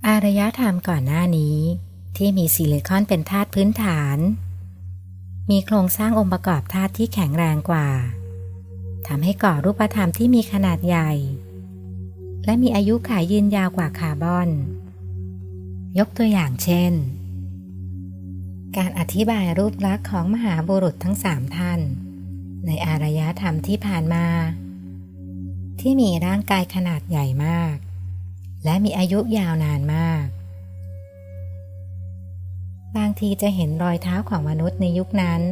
อารยธรรมก่อนหน้านี้ที่มีซิลิคอนเป็นธาตุพื้นฐานมีโครงสร้างองค์ประกอบธาตุที่แข็งแรงกว่าทำให้ก่อรูปธรรมที่มีขนาดใหญ่และมีอายุขัยยืนยาวกว่าคาร์บอนยกตัวอย่างเช่นการอธิบายรูปลักษณ์ของมหาบุรุษทั้ง3ท่านในอารยธรรมที่ผ่านมาที่มีร่างกายขนาดใหญ่มากและมีอายุยาวนานมากบางทีจะเห็นรอยเท้าของมนุษย์ในยุคนั้น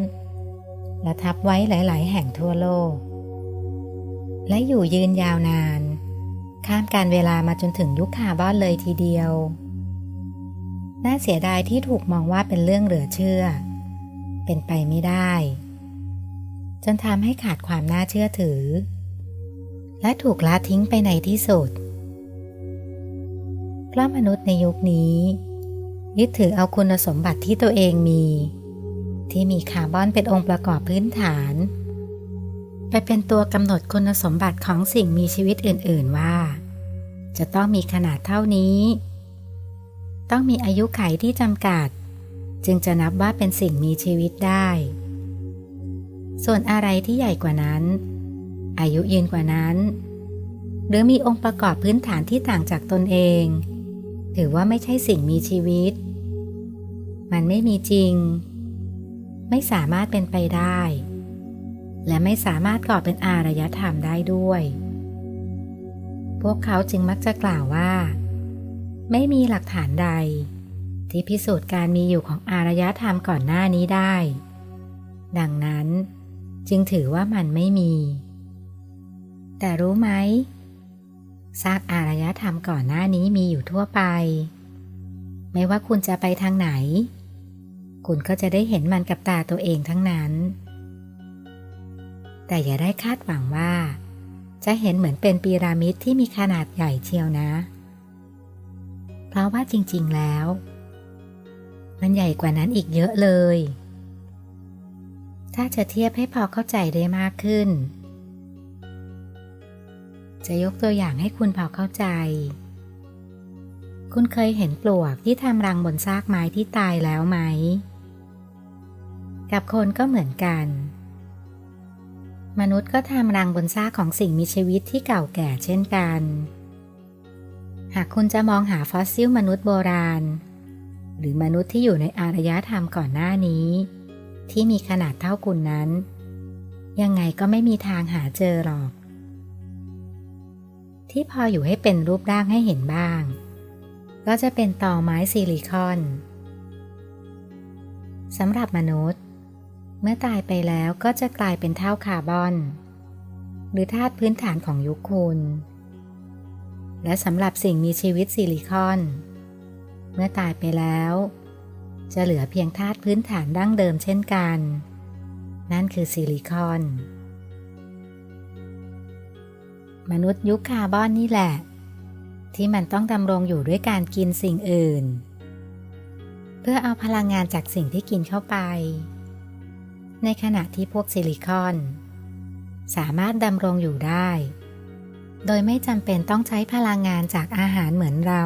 และทับไว้หลายๆแห่งทั่วโลกและอยู่ยืนยาวนานข้ามการเวลามาจนถึงยุคคาร์บอนเลยทีเดียวน่าเสียดายที่ถูกมองว่าเป็นเรื่องเหลือเชื่อเป็นไปไม่ได้จนทำให้ขาดความน่าเชื่อถือและถูกละทิ้งไปในที่สุดเพราะมนุษย์ในยุคนี้ยึดถือเอาคุณสมบัติที่ตัวเองมีที่มีคาร์บอนเป็นองค์ประกอบพื้นฐานไปเป็นตัวกำหนดคุณสมบัติของสิ่งมีชีวิตอื่นๆว่าจะต้องมีขนาดเท่านี้ต้องมีอายุขัยที่จำกัดจึงจะนับว่าเป็นสิ่งมีชีวิตได้ส่วนอะไรที่ใหญ่กว่านั้นอายุยืนกว่านั้นหรือมีองค์ประกอบพื้นฐานที่ต่างจากตนเองถือว่าไม่ใช่สิ่งมีชีวิตมันไม่มีจริงไม่สามารถเป็นไปได้และไม่สามารถก่อเป็นอารยธรรมได้ด้วยพวกเขาจึงมักจะกล่าวว่าไม่มีหลักฐานใดที่พิสูจน์การมีอยู่ของอารยธรรมก่อนหน้านี้ได้ดังนั้นจึงถือว่ามันไม่มีแต่รู้ไหมซากอารยธรรมก่อนหน้านี้มีอยู่ทั่วไปไม่ว่าคุณจะไปทางไหนคุณก็จะได้เห็นมันกับตาตัวเองทั้งนั้นแต่อย่าได้คาดหวังว่าจะเห็นเหมือนเป็นพีระมิดที่มีขนาดใหญ่เชียวนะเพราะว่าจริงๆแล้วมันใหญ่กว่านั้นอีกเยอะเลยถ้าจะเทียบให้พอเข้าใจได้มากขึ้นจะยกตัวอย่างให้คุณพอเข้าใจคุณเคยเห็นปลวกที่ทำรังบนซากไม้ที่ตายแล้วไหมกับคนก็เหมือนกันมนุษย์ก็ทำรังบนซากของสิ่งมีชีวิตที่เก่าแก่เช่นกันหากคุณจะมองหาฟอสซิลมนุษย์โบราณหรือมนุษย์ที่อยู่ในอารยธรรมก่อนหน้านี้ที่มีขนาดเท่าคุณนั้นยังไงก็ไม่มีทางหาเจอหรอกที่พออยู่ให้เป็นรูปร่างให้เห็นบ้างก็จะเป็นตอไม้ซิลิคอนสำหรับมนุษย์เมื่อตายไปแล้วก็จะกลายเป็นเท่าคาร์บอนหรือธาตุพื้นฐานของยุคคุณและสำหรับสิ่งมีชีวิตซิลิคอนเมื่อตายไปแล้วจะเหลือเพียงธาตุพื้นฐานดั้งเดิมเช่นกันนั่นคือซิลิคอนมนุษย์ยุคคาร์บอนนี่แหละที่มันต้องดำรงอยู่ด้วยการกินสิ่งอื่นเพื่อเอาพลังงานจากสิ่งที่กินเข้าไปในขณะที่พวกซิลิคอนสามารถดำรงอยู่ได้โดยไม่จำเป็นต้องใช้พลังงานจากอาหารเหมือนเรา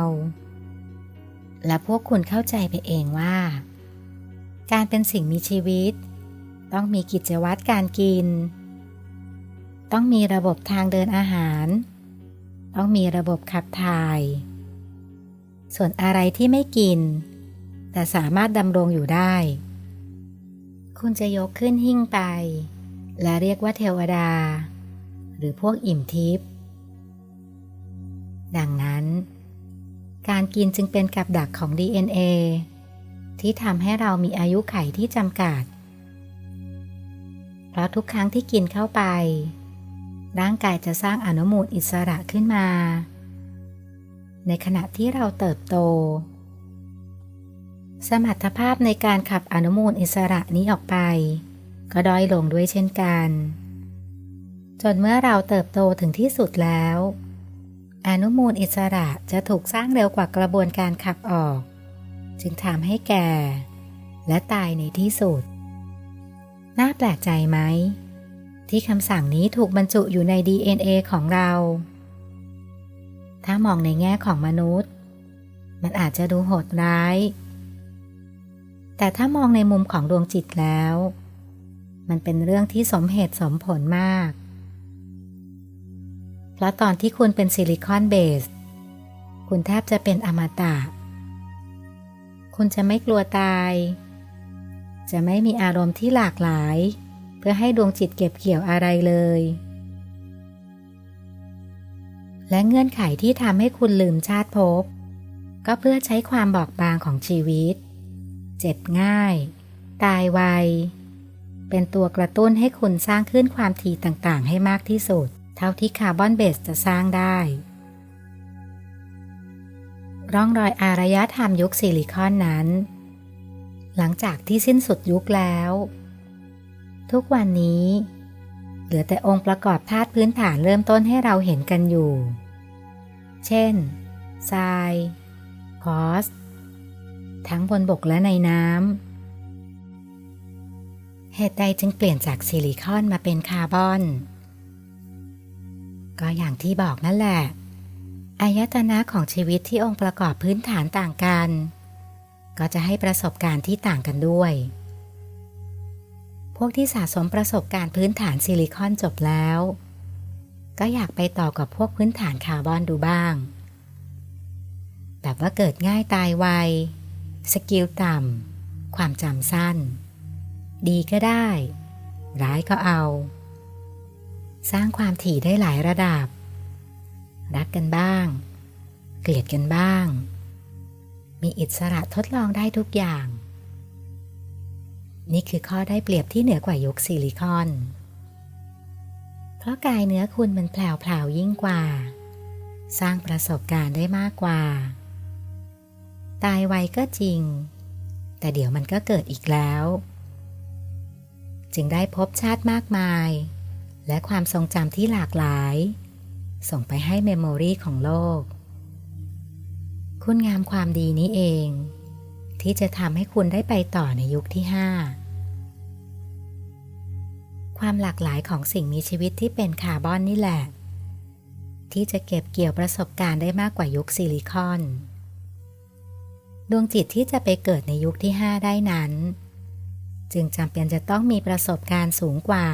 และพวกคุณเข้าใจไปเองว่าการเป็นสิ่งมีชีวิตต้องมีกิจวัตรการกินต้องมีระบบทางเดินอาหารต้องมีระบบขับถ่ายส่วนอะไรที่ไม่กินแต่สามารถดำรงอยู่ได้คุณจะยกขึ้นหิ้งไปและเรียกว่าเทวดาหรือพวกอิ่มทิพย์ดังนั้นการกินจึงเป็นกับดักของ DNA ที่ทำให้เรามีอายุขัยที่จำกัดเพราะทุกครั้งที่กินเข้าไปร่างกายจะสร้างอนุมูลอิสระขึ้นมาในขณะที่เราเติบโตสมรรถภาพในการขับอนุมูลอิสระนี้ออกไปก็ด้อยลงด้วยเช่นกันจนเมื่อเราเติบโตถึงที่สุดแล้วอนุมูลอิสระจะถูกสร้างเร็วกว่ากระบวนการขับออกจึงทำให้แก่และตายในที่สุดน่าแปลกใจไหมที่คำสั่งนี้ถูกบรรจุอยู่ใน DNA ของเราถ้ามองในแง่ของมนุษย์ มันอาจจะดูโหดร้ายแต่ถ้ามองในมุมของดวงจิตแล้วมันเป็นเรื่องที่สมเหตุสมผลมากเพราะตอนที่คุณเป็นซิลิคอนเบสคุณแทบจะเป็นอมตะคุณจะไม่กลัวตายจะไม่มีอารมณ์ที่หลากหลายเพื่อให้ดวงจิตเก็บเกี่ยวอะไรเลยและเงื่อนไขที่ทำให้คุณลืมชาติภพก็เพื่อใช้ความบอบบางของชีวิตเจ็บง่ายตายไวเป็นตัวกระตุ้นให้คุณสร้างขึ้นความถี่ต่างๆให้มากที่สุดเท่าที่คาร์บอนเบสจะสร้างได้ร่องรอยอารยธรรมยุคซิลิคอนนั้นหลังจากที่สิ้นสุดยุคแล้วทุกวันนี้เหลือแต่องค์ประกอบธาตุพื้นฐานเริ่มต้นให้เราเห็นกันอยู่เช่นทรายคอสทั้งบนบกและในน้ำเหตุใดจึงเปลี่ยนจากซิลิคอนมาเป็นคาร์บอนก็อย่างที่บอกนั่นแหละอายตนะของชีวิตที่องค์ประกอบพื้นฐานต่างกันก็จะให้ประสบการณ์ที่ต่างกันด้วยพวกที่สะสมประสบการณ์พื้นฐานซิลิคอนจบแล้วก็อยากไปต่อกับพวกพื้นฐานคาร์บอนดูบ้างแบบว่าเกิดง่ายตายไวสกิลต่ำความจำสั้นดีก็ได้ร้ายก็เอาสร้างความถี่ได้หลายระดับรักกันบ้างเกลียดกันบ้างมีอิสระทดลองได้ทุกอย่างนี่คือข้อได้เปรียบที่เหนือกว่ายุคซิลิคอนเพราะกายเนื้อคุณมันแผลวๆยิ่งกว่าสร้างประสบการณ์ได้มากกว่าตายไวก็จริงแต่เดี๋ยวมันก็เกิดอีกแล้วจึงได้พบชาติมากมายและความทรงจำที่หลากหลายส่งไปให้เมมโมรีของโลกคุณงามความดีนี้เองที่จะทำให้คุณได้ไปต่อในยุคที่5ความหลากหลายของสิ่งมีชีวิตที่เป็นคาร์บอนนี่แหละที่จะเก็บเกี่ยวประสบการณ์ได้มากกว่ายุคซิลิคอนดวงจิตที่จะไปเกิดในยุคที่5ได้นั้นจึงจำเป็นจะต้องมีประสบการณ์สูงกว่า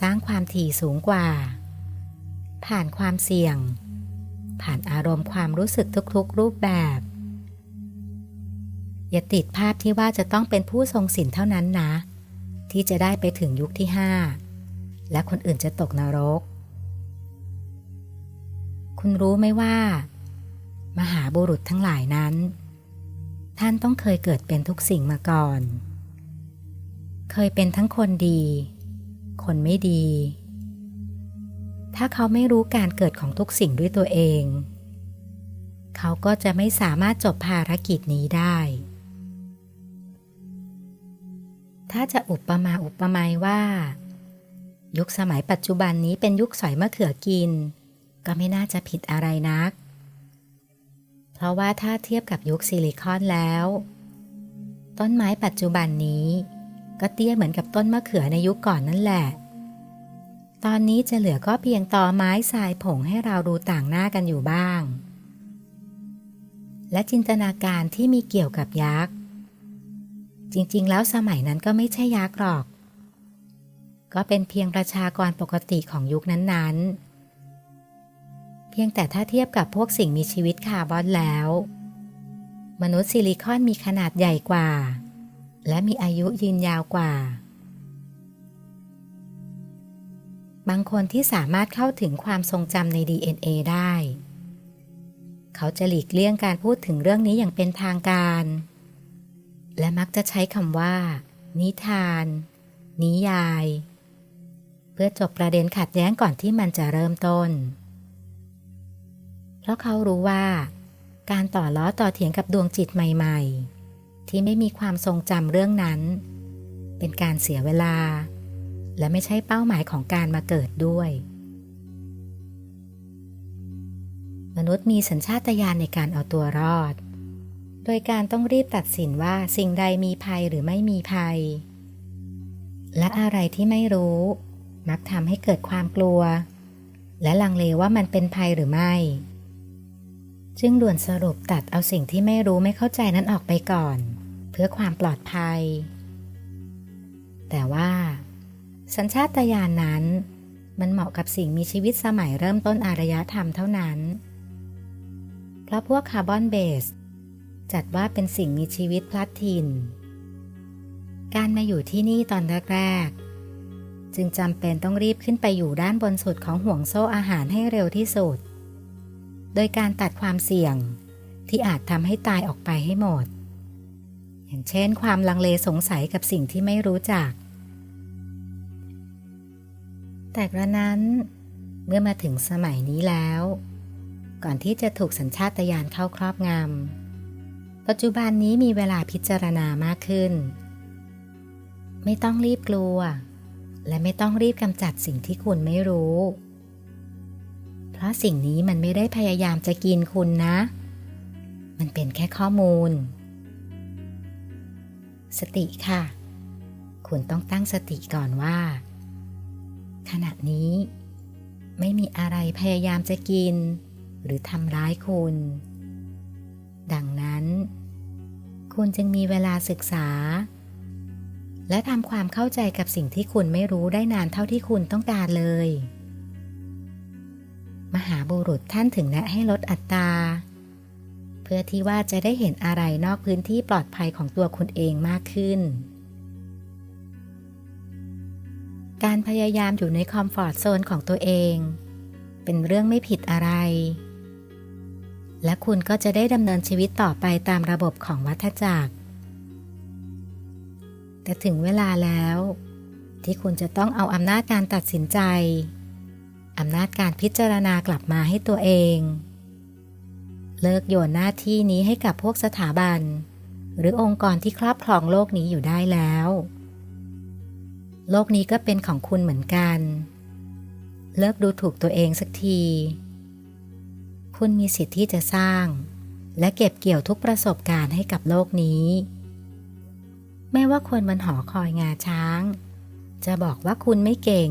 สร้างความถี่สูงกว่าผ่านความเสี่ยงผ่านอารมณ์ความรู้สึกทุกๆรูปแบบอย่าติดภาพที่ว่าจะต้องเป็นผู้ทรงศีลเท่านั้นนะที่จะได้ไปถึงยุคที่5และคนอื่นจะตกนรกคุณรู้ไหมว่ามหาบุรุษทั้งหลายนั้นท่านต้องเคยเกิดเป็นทุกสิ่งมาก่อนเคยเป็นทั้งคนดีคนไม่ดีถ้าเขาไม่รู้การเกิดของทุกสิ่งด้วยตัวเองเขาก็จะไม่สามารถจบภารกิจนี้ได้ถ้าจะอุปมาอุปไมยว่ายุคสมัยปัจจุบันนี้เป็นยุคสอยมะเขือกินก็ไม่น่าจะผิดอะไรนักเพราะว่าถ้าเทียบกับยุคซิลิคอนแล้วต้นไม้ปัจจุบันนี้ก็เตี้ยเหมือนกับต้นมะเขือในยุคก่อนนั่นแหละตอนนี้จะเหลือก็เพียงตอไม้ทรายผงให้เราดูต่างหน้ากันอยู่บ้างและจินตนาการที่มีเกี่ยวกับยักษ์จริงๆแล้วสมัยนั้นก็ไม่ใช่ยักษ์หรอกก็เป็นเพียงประชากรปกติของยุคนั้นๆเพียงแต่ถ้าเทียบกับพวกสิ่งมีชีวิตคาร์บอนแล้วมนุษย์ซิลิคอนมีขนาดใหญ่กว่าและมีอายุยืนยาวกว่าบางคนที่สามารถเข้าถึงความทรงจำใน DNA ได้เขาจะหลีกเลี่ยงการพูดถึงเรื่องนี้อย่างเป็นทางการและมักจะใช้คำว่านิทานนิยายเพื่อจบประเด็นขัดแย้งก่อนที่มันจะเริ่มต้นเพราะเขารู้ว่าการต่อล้อต่อเถียงกับดวงจิตใหม่ๆที่ไม่มีความทรงจำเรื่องนั้นเป็นการเสียเวลาและไม่ใช่เป้าหมายของการมาเกิดด้วยมนุษย์มีสัญชาตญาณในการเอาตัวรอดโดยการต้องรีบตัดสินว่าสิ่งใดมีภัยหรือไม่มีภัยและอะไรที่ไม่รู้มักทำให้เกิดความกลัวและลังเลว่ามันเป็นภัยหรือไม่ จึงด่วนสรุปตัดเอาสิ่งที่ไม่รู้ไม่เข้าใจนั้นออกไปก่อนเพื่อความปลอดภัยแต่ว่าสัญชาตญาณนั้นมันเหมาะกับสิ่งมีชีวิตสมัยเริ่มต้นอารยธรรมเท่านั้นเพราะพวกคาร์บอนเบสจัดว่าเป็นสิ่งมีชีวิตพลัดถิ่นการมาอยู่ที่นี่ตอนแรกๆจึงจำเป็นต้องรีบขึ้นไปอยู่ด้านบนสุดของห่วงโซ่อาหารให้เร็วที่สุดโดยการตัดความเสี่ยงที่อาจทำให้ตายออกไปให้หมดอย่างเช่นความลังเลสงสัยกับสิ่งที่ไม่รู้จักแต่กระนั้นเมื่อมาถึงสมัยนี้แล้วก่อนที่จะถูกสัญชาตญาณเข้าครอบงำปัจจุบันนี้มีเวลาพิจารณามากขึ้นไม่ต้องรีบกลัวและไม่ต้องรีบกำจัดสิ่งที่คุณไม่รู้เพราะสิ่งนี้มันไม่ได้พยายามจะกินคุณนะมันเป็นแค่ข้อมูลสติค่ะคุณต้องตั้งสติก่อนว่าขณะนี้ไม่มีอะไรพยายามจะกินหรือทำร้ายคุณดังนั้นคุณจึงมีเวลาศึกษาและทำความเข้าใจกับสิ่งที่คุณไม่รู้ได้นานเท่าที่คุณต้องการเลยมหาบุรุษท่านถึงแนะให้ลดอัตราเพื่อที่ว่าจะได้เห็นอะไรนอกพื้นที่ปลอดภัยของตัวคุณเองมากขึ้นการพยายามอยู่ในคอมฟอร์ตโซนของตัวเองเป็นเรื่องไม่ผิดอะไรและคุณก็จะได้ดำเนินชีวิตต่อไปตามระบบของวัฏจักรแต่ถึงเวลาแล้วที่คุณจะต้องเอาอำนาจการตัดสินใจอำนาจการพิจารณากลับมาให้ตัวเองเลิกโยนหน้าที่นี้ให้กับพวกสถาบันหรือองค์กรที่ครอบครองโลกนี้อยู่ได้แล้วโลกนี้ก็เป็นของคุณเหมือนกันเลิกดูถูกตัวเองสักทีคุณมีสิทธิ์ที่จะสร้างและเก็บเกี่ยวทุกประสบการณ์ให้กับโลกนี้ไม่ว่าคนบนหอคอยงาช้างจะบอกว่าคุณไม่เก่ง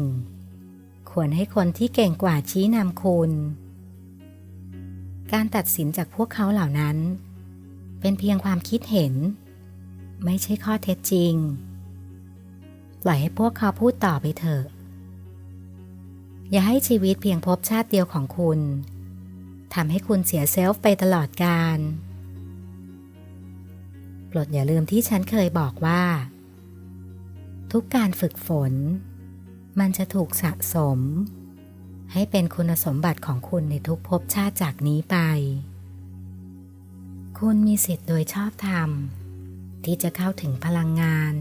ควรให้คนที่เก่งกว่าชี้นำคุณการตัดสินจากพวกเขาเหล่านั้นเป็นเพียงความคิดเห็นไม่ใช่ข้อเท็จจริงปล่อยให้พวกเขาพูดต่อไปเถอะอย่าให้ชีวิตเพียงภพชาติเดียวของคุณทำให้คุณเสียเซลฟ์ไปตลอดกาลโปรดอย่าลืมที่ฉันเคยบอกว่าทุกการฝึกฝนมันจะถูกสะสมให้เป็นคุณสมบัติของคุณในทุกภพชาติจากนี้ไปคุณมีสิทธิ์โดยชอบธรรมที่จะเข้าถึงพลังงาน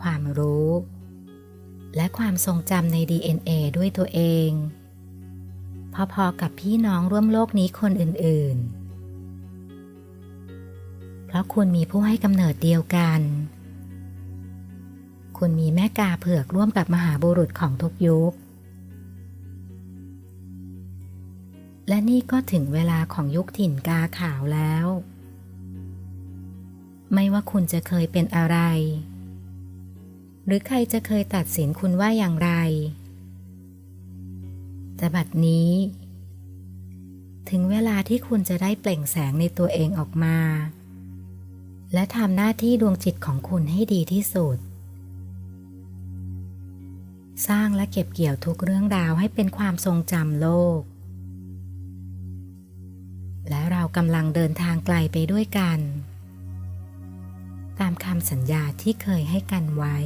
ความรู้และความทรงจำใน DNA ด้วยตัวเองพอๆกับพี่น้องร่วมโลกนี้คนอื่นๆเพราะคุณมีผู้ให้กำเนิดเดียวกันคุณมีแม่กาเผือกร่วมกับมหาบุรุษของทุกยุคและนี่ก็ถึงเวลาของยุคถิ่นกาขาวแล้วไม่ว่าคุณจะเคยเป็นอะไรหรือใครจะเคยตัดสินคุณว่าอย่างไรแต่บัดนี้ถึงเวลาที่คุณจะได้เปล่งแสงในตัวเองออกมาและทำหน้าที่ดวงจิตของคุณให้ดีที่สุดสร้างและเก็บเกี่ยวทุกเรื่องราวให้เป็นความทรงจำโลกและเรากำลังเดินทางไกลไปด้วยกันตามคำสัญญาที่เคยให้กันไว้